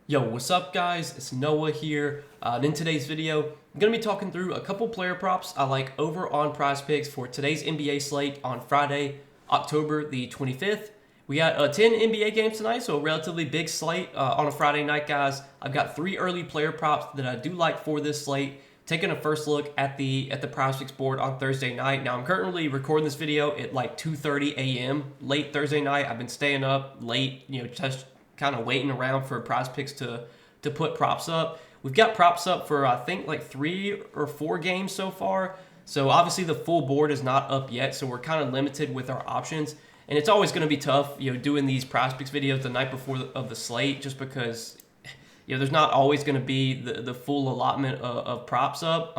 Yo, what's up guys? It's Noah here. And in today's video, I'm going to be talking through a couple player props I like over on Prizepicks for today's NBA slate on Friday, October the 25th. We got 10 NBA games tonight, so a relatively big slate on a Friday night, guys. I've got 3 early player props that I do like for this slate. Taking a first look at the Prizepicks board on Thursday night. Now, I'm currently recording this video at like 2:30 a.m. late Thursday night. I've been staying up late, just kind of waiting around for Prizepicks to put props up. We've got props up for I think like 3 or 4 games so far. So obviously the full board is not up yet, so we're kind of limited with our options. And it's always going to be tough, doing these Prizepicks videos the night before of the slate, just because there's not always going to be the full allotment of props up.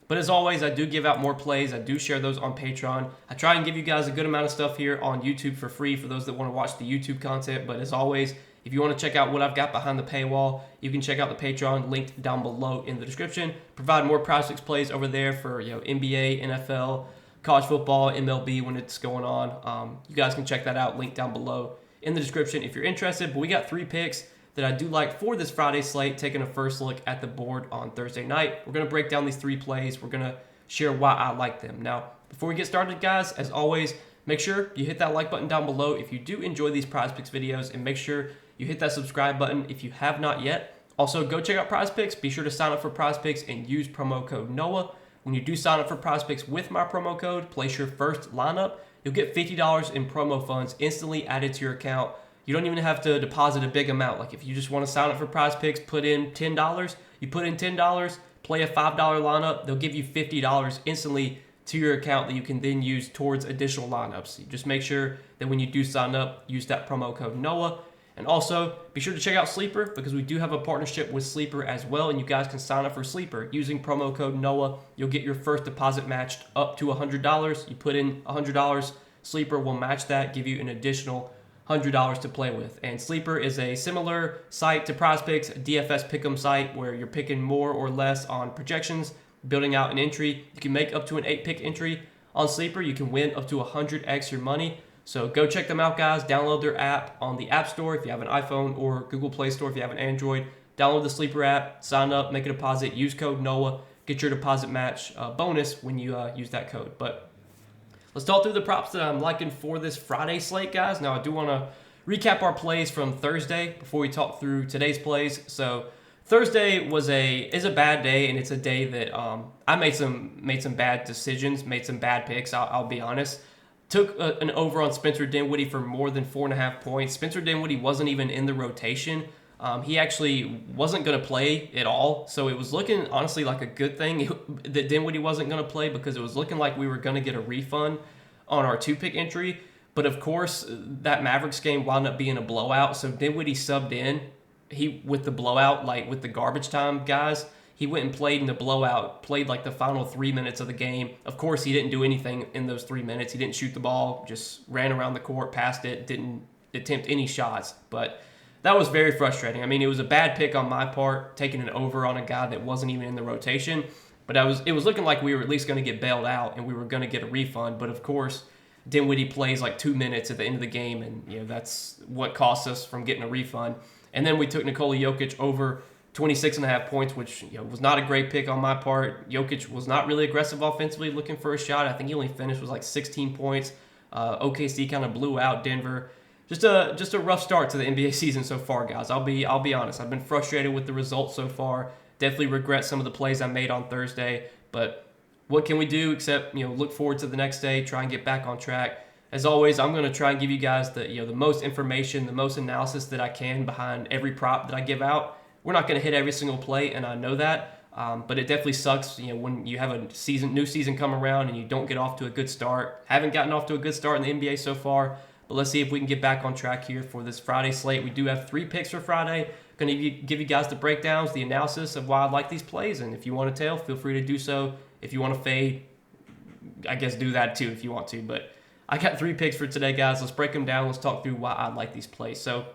But as always, I do give out more plays. I do share those on Patreon. I try and give you guys a good amount of stuff here on YouTube for free for those that want to watch the YouTube content. But as always, if you want to check out what I've got behind the paywall, you can check out the Patreon linked down below in the description. Provide more Prizepicks plays over there for NBA, NFL, college football, MLB when it's going on. You guys can check that out, linked down below in the description if you're interested. But we got 3 picks that I do like for this Friday slate, taking a first look at the board on Thursday night. We're going to break down these 3 plays. We're going to share why I like them. Now, before we get started, guys, as always, make sure you hit that like button down below if you do enjoy these Prizepicks videos, and make sure you hit that subscribe button if you have not yet. Also, go check out Prizepicks. Be sure to sign up for Prizepicks and use promo code NOAH. When you do sign up for Prizepicks with my promo code, place your first lineup, you'll get $50 in promo funds instantly added to your account. You don't even have to deposit a big amount. Like if you just want to sign up for Prizepicks, put in $10. You put in $10, play a $5 lineup, they'll give you $50 instantly to your account that you can then use towards additional lineups. You just make sure that when you do sign up, use that promo code NOAH. And also, be sure to check out Sleeper, because we do have a partnership with Sleeper as well, and you guys can sign up for Sleeper using promo code NOAH. You'll get your first deposit matched up to $100. You put in $100, Sleeper will match that, give you an additional $100 to play with. And Sleeper is a similar site to Prizepicks, a DFS pick'em site where you're picking more or less on projections, building out an entry. You can make up to an 8-pick entry on Sleeper. You can win up to 100x your money. So go check them out, guys. Download their app on the App Store if you have an iPhone, or Google Play Store if you have an Android. Download the Sleeper app, sign up, make a deposit, use code NOAH, get your deposit match bonus when you use that code. But let's talk through the props that I'm liking for this Friday slate, guys. Now, I do want to recap our plays from Thursday before we talk through today's plays. So Thursday is a bad day, and it's a day that I made some bad decisions, made some bad picks. I'll be honest. Took an over on Spencer Dinwiddie for more than 4.5 points. Spencer Dinwiddie wasn't even in the rotation. He actually wasn't going to play at all, so it was looking honestly like a good thing that Dinwiddie wasn't going to play, because it was looking like we were going to get a refund on our 2-pick entry. But of course, that Mavericks game wound up being a blowout, so Dinwiddie subbed in. With the blowout, like with the garbage time guys, he went and played in the blowout, played like the final 3 minutes of the game. Of course, he didn't do anything in those 3 minutes. He didn't shoot the ball, just ran around the court, passed it, didn't attempt any shots. But that was very frustrating. I mean, it was a bad pick on my part, taking an over on a guy that wasn't even in the rotation. But it was looking like we were at least going to get bailed out and we were going to get a refund. But of course, Dinwiddie plays like 2 minutes at the end of the game, and that's what cost us from getting a refund. And then we took Nikola Jokic over 26.5 points, which was not a great pick on my part. Jokic was not really aggressive offensively, looking for a shot. I think he only finished with like 16 points. OKC kind of blew out Denver. Just a rough start to the NBA season so far, guys. I'll be honest. I've been frustrated with the results so far. Definitely regret some of the plays I made on Thursday. But what can we do except look forward to the next day, try and get back on track. As always, I'm going to try and give you guys the most information, the most analysis that I can behind every prop that I give out. We're not going to hit every single play, and I know that. But it definitely sucks, when you have a new season come around and you don't get off to a good start. Haven't gotten off to a good start in the NBA so far. But let's see if we can get back on track here for this Friday slate. We do have 3 picks for Friday. Going to give you guys the breakdowns, the analysis of why I like these plays. And if you want to tail, feel free to do so. If you want to fade, I guess do that too if you want to. But I got 3 picks for today, guys. Let's break them down. Let's talk through why I like these plays. So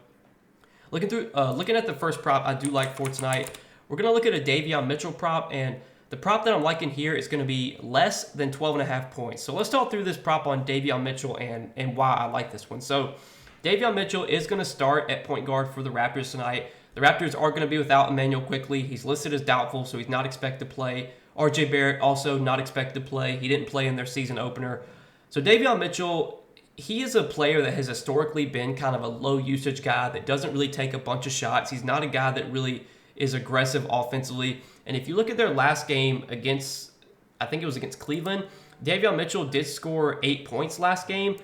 looking at the first prop I do like for tonight, we're going to look at a Davion Mitchell prop, and the prop that I'm liking here is going to be less than 12.5 points. So let's talk through this prop on Davion Mitchell and why I like this one. So Davion Mitchell is going to start at point guard for the Raptors tonight. The Raptors are going to be without Emmanuel Quickley. He's listed as doubtful, so he's not expected to play. R.J. Barrett also not expected to play. He didn't play in their season opener. So Davion Mitchell, he is a player that has historically been kind of a low usage guy that doesn't really take a bunch of shots. He's not a guy that really is aggressive offensively. And if you look at their last game against, I think it was against Cleveland, Davion Mitchell did score 8 points last game.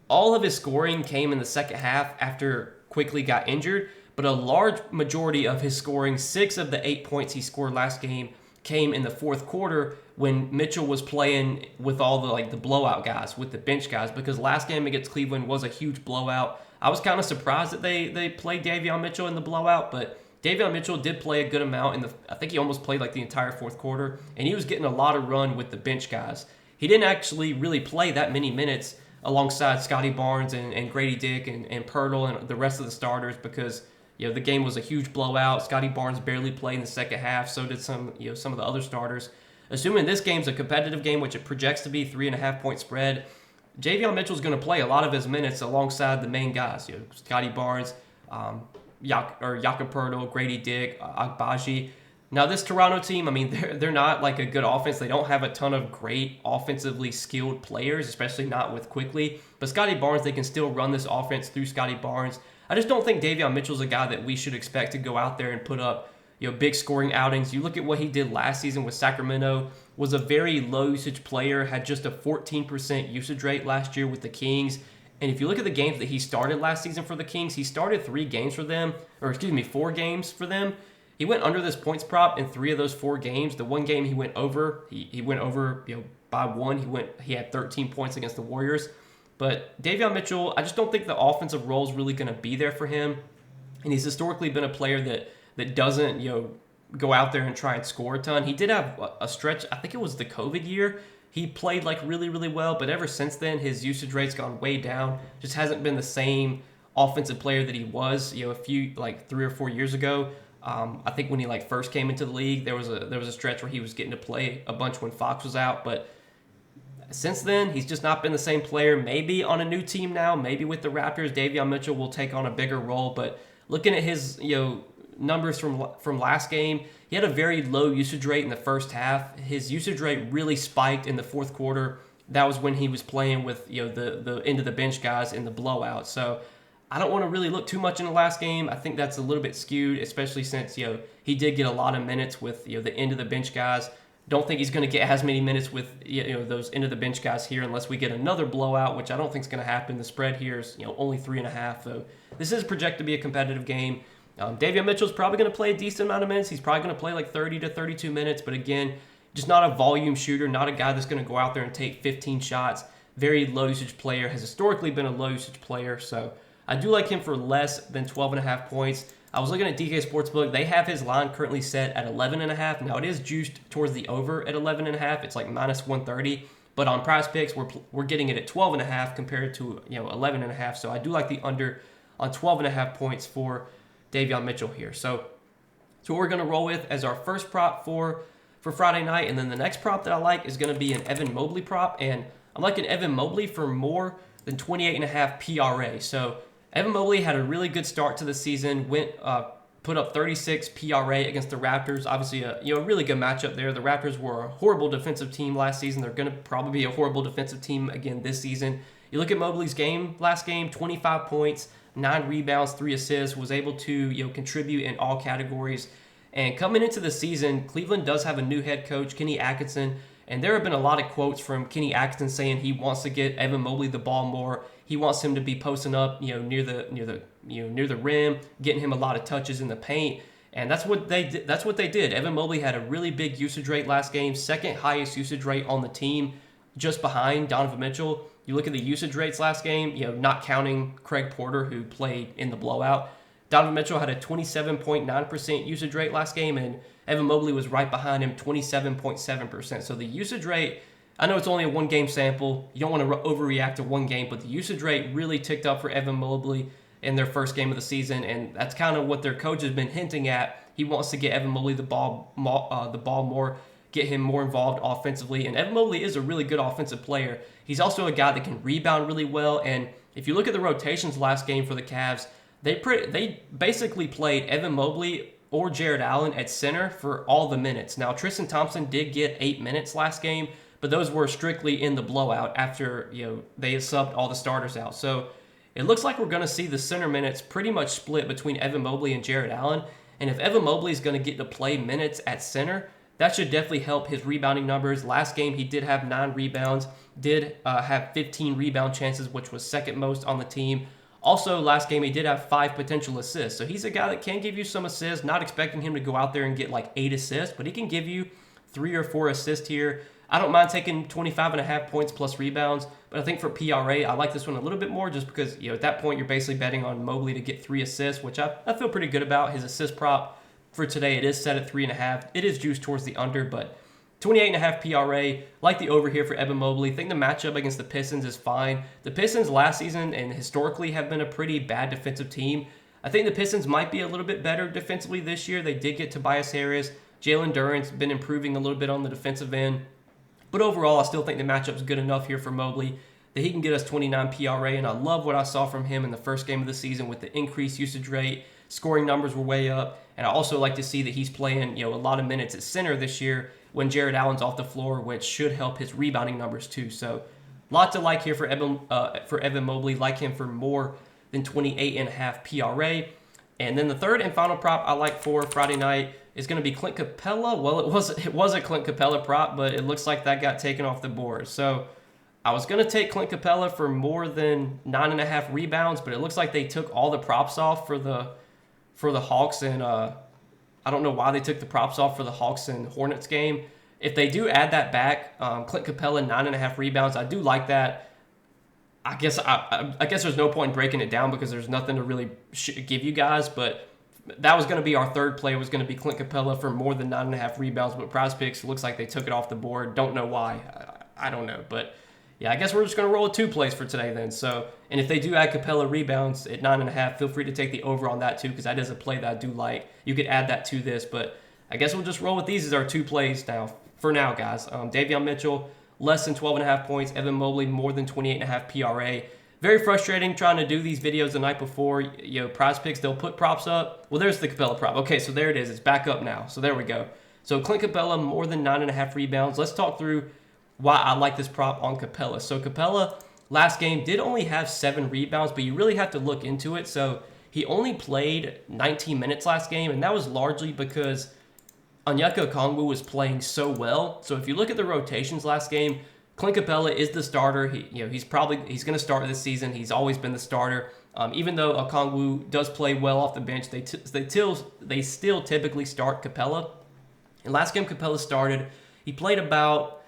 All of his scoring came in the second half after Quickley got injured, but a large majority of his scoring, 6 of the 8 points he scored last game, came in the fourth quarter when Mitchell was playing with all the blowout guys, with the bench guys, because last game against Cleveland was a huge blowout. I was kind of surprised that they played Davion Mitchell in the blowout, but Davion Mitchell did play a good amount I think he almost played like the entire fourth quarter, and he was getting a lot of run with the bench guys. He didn't actually really play that many minutes alongside Scotty Barnes and Grady Dick and Pirtle and the rest of the starters because the game was a huge blowout. Scotty Barnes barely played in the second half, so did some of the other starters. Assuming this game's a competitive game, which it projects to be 3.5 point spread, Davion Mitchell's going to play a lot of his minutes alongside the main guys. Scotty Barnes, Jakob Pirtle, Grady Dick, Agbaji. Now this Toronto team, I mean, they're not like a good offense. They don't have a ton of great offensively skilled players, especially not with Quickley. But Scotty Barnes, they can still run this offense through Scotty Barnes. I just don't think Davion Mitchell's a guy that we should expect to go out there and put up big scoring outings. You look at what he did last season with Sacramento, was a very low usage player, had just a 14% usage rate last year with the Kings. And if you look at the games that he started last season for the Kings, he started 4 games for them. He went under this points prop in 3 of those 4 games. The one game he went over, he went over by 1. He had 13 points against the Warriors. But Davion Mitchell, I just don't think the offensive role is really going to be there for him. And he's historically been a player that doesn't go out there and try and score a ton. He did have a stretch, I think it was the COVID year. He played really, really well, but ever since then, his usage rate's gone way down. Just hasn't been the same offensive player that he was, a few 3 or 4 years ago. I think when he first came into the league, there was a stretch where he was getting to play a bunch when Fox was out, but since then, he's just not been the same player. Maybe on a new team now, maybe with the Raptors, Davion Mitchell will take on a bigger role. But looking at his numbers from last game, he had a very low usage rate in the first half. His usage rate really spiked in the fourth quarter. That was when he was playing with the end of the bench guys in the blowout. So I don't want to really look too much in the last game. I think that's a little bit skewed, especially since he did get a lot of minutes with the end of the bench guys. Don't think he's going to get as many minutes with those end of the bench guys here unless we get another blowout, which I don't think is going to happen. The spread here is only 3.5. So this is projected to be a competitive game. Davion Mitchell's probably going to play a decent amount of minutes. He's probably going to play 30 to 32 minutes, but again, just not a volume shooter, not a guy that's going to go out there and take 15 shots. Very low usage player, has historically been a low usage player, so I do like him for less than 12.5 points. I was looking at DK Sportsbook. They have his line currently set at 11.5. Now, it is juiced towards the over at 11.5. It's minus 130. But on Prizepicks, we're getting it at 12.5 compared to 11.5. So I do like the under on 12.5 points for Davion Mitchell here. So what we're going to roll with as our first prop for Friday night. And then the next prop that I like is going to be an Evan Mobley prop. And I'm liking Evan Mobley for more than 28.5 PRA. So Evan Mobley had a really good start to the season, put up 36 PRA against the Raptors. Obviously, a really good matchup there. The Raptors were a horrible defensive team last season. They're going to probably be a horrible defensive team again this season. You look at Mobley's last game, 25 points, 9 rebounds, 3 assists, was able to contribute in all categories. And coming into the season, Cleveland does have a new head coach, Kenny Atkinson. And there have been a lot of quotes from Kenny Atkinson saying he wants to get Evan Mobley the ball more. He wants him to be posting up, near the rim, getting him a lot of touches in the paint, and that's what they did. That's what they did. Evan Mobley had a really big usage rate last game, second highest usage rate on the team, just behind Donovan Mitchell. You look at the usage rates last game, not counting Craig Porter who played in the blowout. Donovan Mitchell had a 27.9% usage rate last game, and Evan Mobley was right behind him, 27.7%. So the usage rate, I know it's only a 1-game sample. You don't want to overreact to 1 game, but the usage rate really ticked up for Evan Mobley in their first game of the season, and that's kind of what their coach has been hinting at. He wants to get Evan Mobley the ball more, get him more involved offensively, and Evan Mobley is a really good offensive player. He's also a guy that can rebound really well, and if you look at the rotations last game for the Cavs, they basically played Evan Mobley or Jared Allen at center for all the minutes. Now, Tristan Thompson did get 8 minutes last game, but those were strictly in the blowout after they subbed all the starters out. So it looks like we're going to see the center minutes pretty much split between Evan Mobley and Jared Allen. And if Evan Mobley is going to get to play minutes at center, that should definitely help his rebounding numbers. Last game, he did have 9 rebounds, did have 15 rebound chances, which was second most on the team. Also, last game, he did have 5 potential assists. So he's a guy that can give you some assists, not expecting him to go out there and get like 8 assists, but he can give you 3 or 4 assists here. I don't mind taking 25.5 points plus rebounds, but I think for PRA, I like this one a little bit more just because, at that point, you're basically betting on Mobley to get 3 assists, which I feel pretty good about. His assist prop for today, it is set at 3.5. It is juiced towards the under, but 28.5 PRA, like the over here for Evan Mobley. I think the matchup against the Pistons is fine. The Pistons last season and historically have been a pretty bad defensive team. I think the Pistons might be a little bit better defensively this year. They did get Tobias Harris. Jalen Duren's been improving a little bit on the defensive end. But overall, I still think the matchup's good enough here for Mobley that he can get us 29 PRA, and I love what I saw from him in the first game of the season with the increased usage rate. Scoring numbers were way up, and I also like to see that he's playing a lot of minutes at center this year when Jared Allen's off the floor, which should help his rebounding numbers too. So, lot to like here for Evan Mobley. Like him for more than 28.5 PRA. And then the third and final prop I like for Friday night is going to be Clint Capella. Well, it was a Clint Capella prop, but it looks like that got taken off the board. So I was going to take Clint Capella for more than 9.5 rebounds, but it looks like they took all the props off for the Hawks, and I don't know why they took the props off for the Hawks and Hornets game. If they do add that back, Clint Capella 9.5 rebounds, I do like that. I guess there's no point in breaking it down because there's nothing to really give you guys, but that was going to be our third play, was going to be Clint Capella for more than 9.5 rebounds, but Prizepicks looks like they took it off the board. Don't know why. I don't know, but yeah, I guess we're just going to roll with 2 plays for today then. So, and if they do add Capella rebounds at 9.5, feel free to take the over on that too, because that is a play that I do like. You could add that to this, but I guess we'll just roll with these as our 2 plays now. For now, guys. Davion Mitchell, less than 12.5 points. Evan Mobley, more than 28.5 PRA. Very frustrating trying to do these videos the night before. Prizepicks, they'll put props up. Well, there's the Capella prop. Okay, so there it is. It's back up now. So there we go. So Clint Capella, more than 9.5 rebounds. Let's talk through why I like this prop on Capella. So Capella, last game, did only have 7 rebounds, but you really have to look into it. So he only played 19 minutes last game, and that was largely because Onyeka Okongwu was playing so well. So if you look at the rotations last game, Clint Capella is the starter. He's going to start this season. He's always been the starter. Even though Okongwu does play well off the bench, they still typically start Capella. And last game Capella started, he played about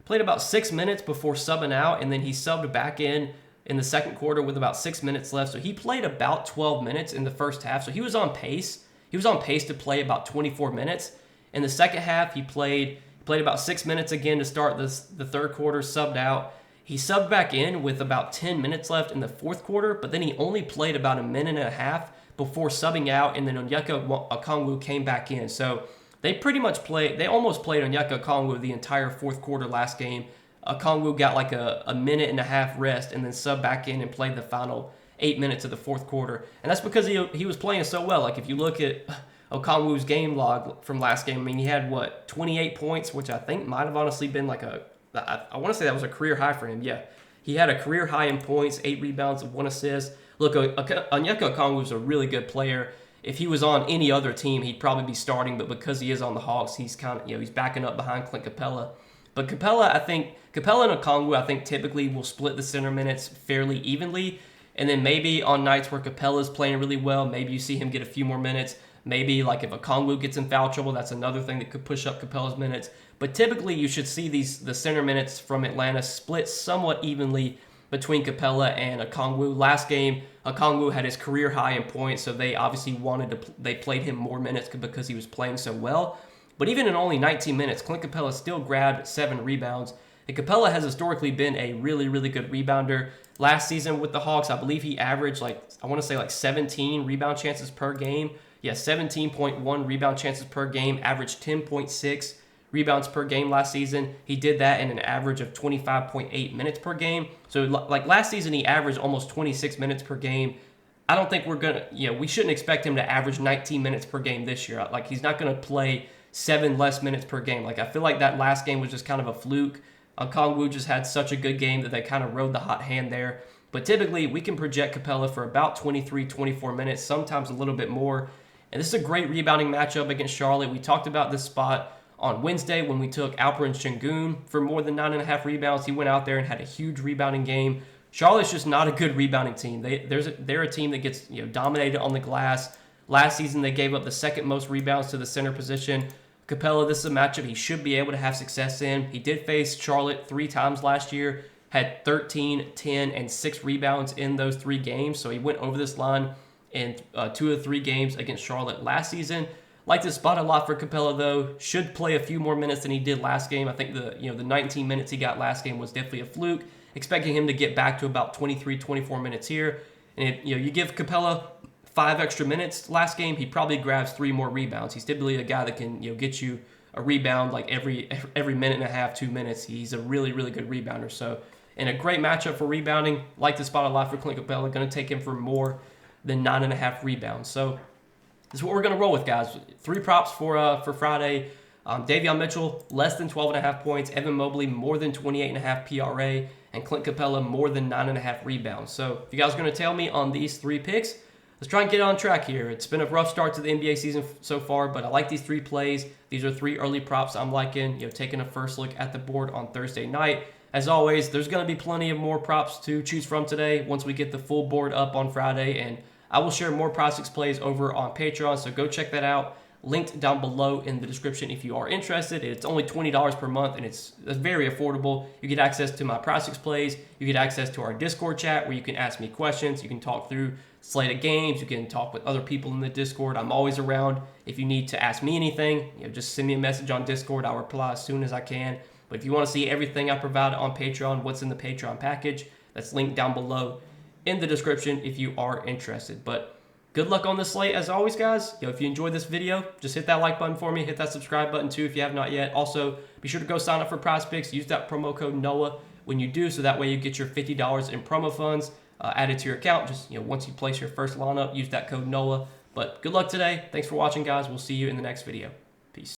6 minutes before subbing out, and then he subbed back in the second quarter with about 6 minutes left. So he played about 12 minutes in the first half. So he was on pace. He was on pace to play about 24 minutes. In the second half, he played about 6 minutes again to start the third quarter, subbed out. He subbed back in with about 10 minutes left in the fourth quarter, but then he only played about a minute and a half before subbing out, and then Onyeka Okongwu came back in. So they almost played Onyeka Okongwu the entire fourth quarter last game. Okongwu got like a minute and a half rest and then subbed back in and played the final 8 minutes of the fourth quarter. And that's because he was playing so well. Like if you look at Okongwu's game log from last game, I mean, he had 28 points, which I think might have honestly been I want to say that was a career high for him. Yeah, he had a career high in points, 8 rebounds, 1 assist. Look, Onyeka Okongwu is a really good player. If he was on any other team, he'd probably be starting, but because he is on the Hawks, he's kind of he's backing up behind Clint Capella. But Capella and Okongwu, I think typically will split the center minutes fairly evenly, and then maybe on nights where Capella's playing really well, maybe you see him get a few more minutes. Maybe like if Okongwu gets in foul trouble, that's another thing that could push up Capella's minutes. But typically you should see the center minutes from Atlanta split somewhat evenly between Capella and Okongwu. Last game, Okongwu had his career high in points, so they obviously they played him more minutes because he was playing so well. But even in only 19 minutes, Clint Capella still grabbed 7 rebounds. And Capella has historically been a really, really good rebounder. Last season with the Hawks, I believe he averaged 17 rebound chances per game. Yeah, 17.1 rebound chances per game, averaged 10.6 rebounds per game last season. He did that in an average of 25.8 minutes per game. So like last season, he averaged almost 26 minutes per game. I don't think we shouldn't expect him to average 19 minutes per game this year. Like, he's not going to play 7 less minutes per game. Like, I feel like that last game was just kind of a fluke. Okongwu just had such a good game that they kind of rode the hot hand there. But typically, we can project Capella for about 23, 24 minutes, sometimes a little bit more. And this is a great rebounding matchup against Charlotte. We talked about this spot on Wednesday when we took Alperen Sengun for more than 9.5 rebounds. He went out there and had a huge rebounding game. Charlotte's just not a good rebounding team. They're a team that gets dominated on the glass. Last season, they gave up the second most rebounds to the center position. Capella, this is a matchup he should be able to have success in. He did face Charlotte 3 times last year, had 13, 10, and 6 rebounds in those 3 games. So he went over this line in 2 of 3 games against Charlotte last season. Like this spot a lot for Capella, though. Should play a few more minutes than he did last game. I think the 19 minutes he got last game was definitely a fluke. Expecting him to get back to about 23, 24 minutes here. And if you give Capella 5 extra minutes last game, he probably grabs 3 more rebounds. He's typically a guy that can get you a rebound like every minute and a half, 2 minutes. He's a really, really good rebounder. So, in a great matchup for rebounding, like the spot a lot for Clint Capella, going to take him for more than 9.5 rebounds. So, this is what we're going to roll with, guys. 3 props for Friday. Davion Mitchell, less than 12.5 points. Evan Mobley, more than 28.5 PRA. And Clint Capella, more than 9.5 rebounds. So, if you guys are going to tell me on these 3 picks, let's try and get on track here. It's been a rough start to the NBA season so far, but I like these 3 plays. These are 3 early props I'm liking. Taking a first look at the board on Thursday night. As always, there's going to be plenty of more props to choose from today once we get the full board up on Friday, and I will share more Prizepicks plays over on Patreon, so go check that out. Linked down below in the description if you are interested. It's only $20 per month, and it's very affordable. You get access to my Prizepicks plays. You get access to our Discord chat where you can ask me questions. You can talk through slated games. You can talk with other people in the Discord. I'm always around. If you need to ask me anything, just send me a message on Discord. I'll reply as soon as I can. But if you want to see everything I provide on Patreon, what's in the Patreon package, that's linked down below in the description if you are interested. But good luck on this slate as always, guys. If you enjoyed this video, just hit that like button for me. Hit that subscribe button too if you have not yet. Also, be sure to go sign up for Prizepicks. Use that promo code NOAH when you do, so that way you get your $50 in promo funds added to your account. Just once you place your first lineup, use that code NOAH. But good luck today. Thanks for watching, guys. We'll see you in the next video. Peace.